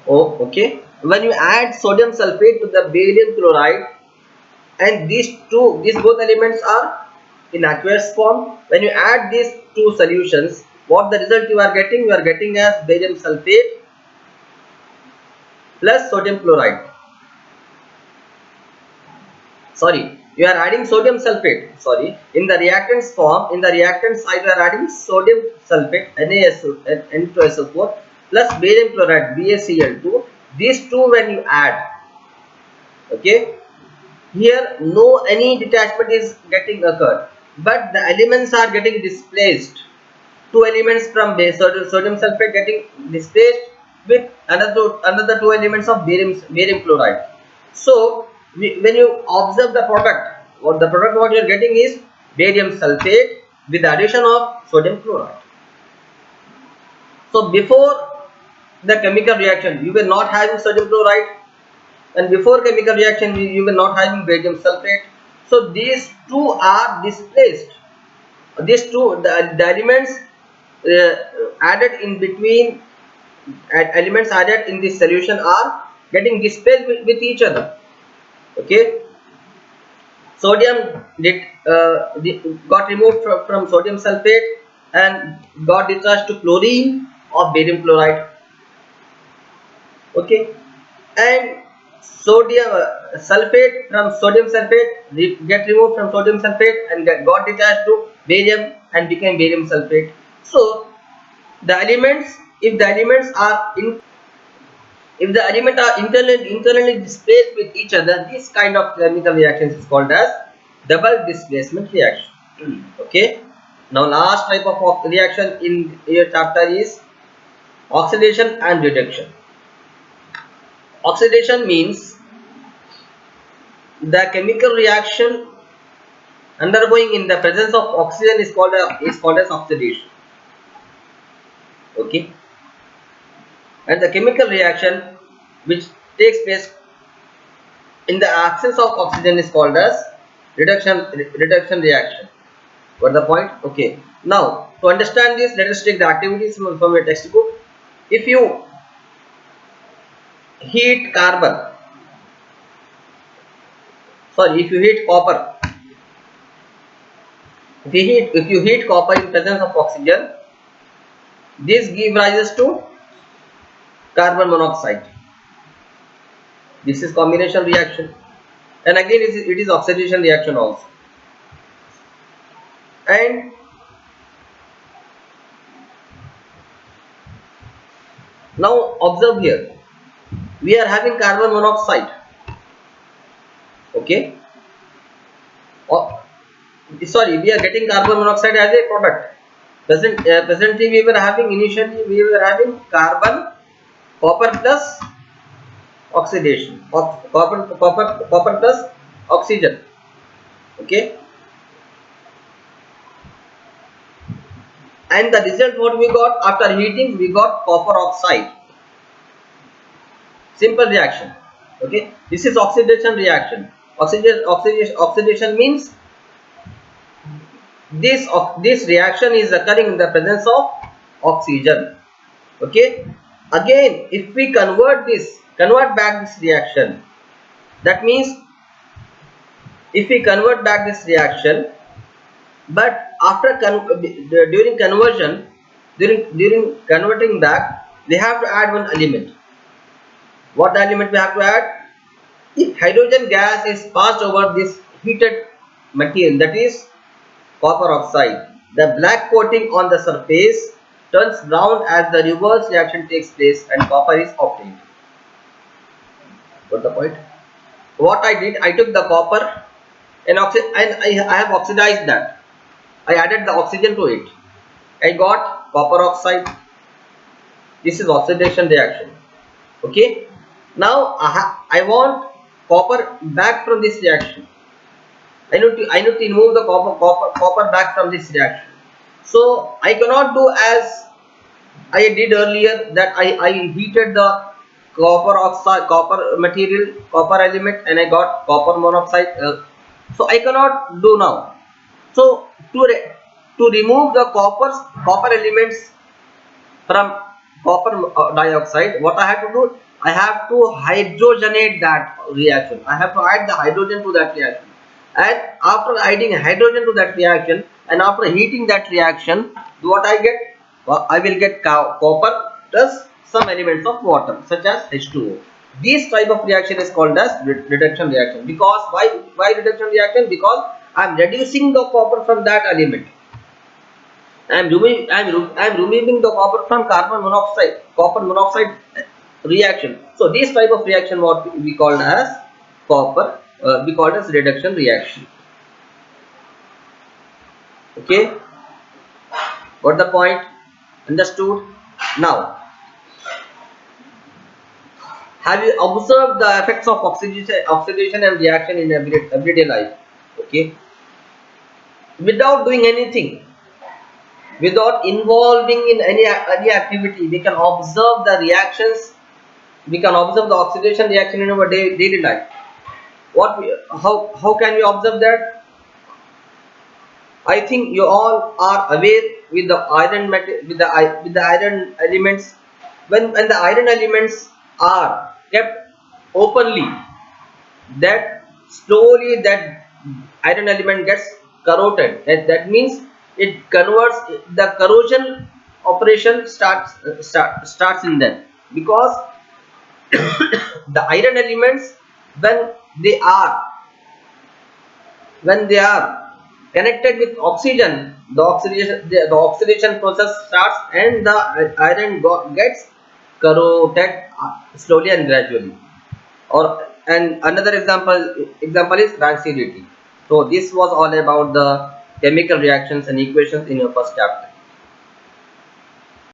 Oh, okay. When you add sodium sulfate to the barium chloride, and these both elements are in aqueous form. When you add these two solutions, what the result you are getting? You are getting as barium sulfate plus sodium chloride. Sorry, you are adding sodium sulfate. Sorry, in the reactants form, in the reactant side, you are adding sodium sulfate Na2SO4 plus barium chloride BaCl2. These two, when you add, okay, here no any detachment is getting occurred, but the elements are getting displaced. Two elements from base sodium sulfate getting displaced with another two elements of barium chloride. So when you observe the product, what you are getting is barium sulfate with the addition of sodium chloride. So before the chemical reaction, you were not having sodium chloride, and before chemical reaction, you were not having barium sulfate. So these two are displaced. These two the elements added in between, elements added in this solution are getting displaced with each other. Okay, sodium got removed from sodium sulfate and got detached to chlorine of barium chloride. Okay, and sodium sulfate from sodium sulfate get removed from sodium sulfate and got detached to barium and became barium sulfate. So the elements, if the elements are in if the elements are internally displaced with each other, this kind of chemical reactions is called as double displacement reaction. Okay, now last type of reaction in your chapter is oxidation and reduction. Oxidation means the chemical reaction undergoing in the presence of oxygen is called as oxidation. Okay, and the chemical reaction which takes place in the absence of oxygen is called as reduction reaction. Got the point? Okay. Now to understand this, let us take the activities from your textbook. If you heat carbon, sorry, if you heat copper, if you heat copper in presence of oxygen, this give rises to carbon monoxide. This is combination reaction, and again it is oxidation reaction also. And now observe here, we are having carbon monoxide. Okay, oh, sorry, we are getting carbon monoxide as a product. Presently we were having, initially we were having carbon, copper plus oxidation, copper plus oxygen. Okay, and the result what we got after heating, we got copper oxide. Simple reaction. Okay, this is oxidation reaction. Oxidation means this reaction is occurring in the presence of oxygen. Okay, again if we convert back this reaction, that means if we convert back this reaction, but after during conversion, during converting back, we have to add one element. What element we have to add? If hydrogen gas is passed over this heated material, that is copper oxide, the black coating on the surface turns brown as the reverse reaction takes place and copper is obtained. Got the point? What I did, I took the copper and I have oxidized that. I added the oxygen to it. I got copper oxide. This is oxidation reaction. Okay. Now I want copper back from this reaction. I need to remove the copper back from this reaction. So I cannot do as I did earlier, that I heated the copper oxide, copper material, copper element, and I got copper monoxide. So I cannot do now. So to remove the copper elements from copper dioxide, what I have to do? I have to hydrogenate that reaction. I have to add the hydrogen to that reaction. And after adding hydrogen to that reaction and after heating that reaction, what I get? Well, I will get copper plus some elements of water such as H2O. This type of reaction is called as reduction reaction. Because why reduction reaction? Because I am reducing the copper from that element. I'm removing the copper from copper monoxide reaction. So this type of reaction what we called as we called as reduction reaction. Okay, got the point? Understood? Now, have you observed the effects of oxidation and reaction in everyday life? Okay, without doing anything, without involving in any activity, we can observe the reactions. We can observe the oxidation reaction in our daily life. How can we observe that? I think you all are aware with the with the iron elements. When the iron elements are kept openly, that slowly that iron element gets corroded. That means it converts, the corrosion operation starts in them, because the iron elements, when they are when they are connected with oxygen, the oxidation process starts and the iron gets corroded slowly and gradually. Or and another example is reactivity. So this was all about the chemical reactions and equations in your first chapter.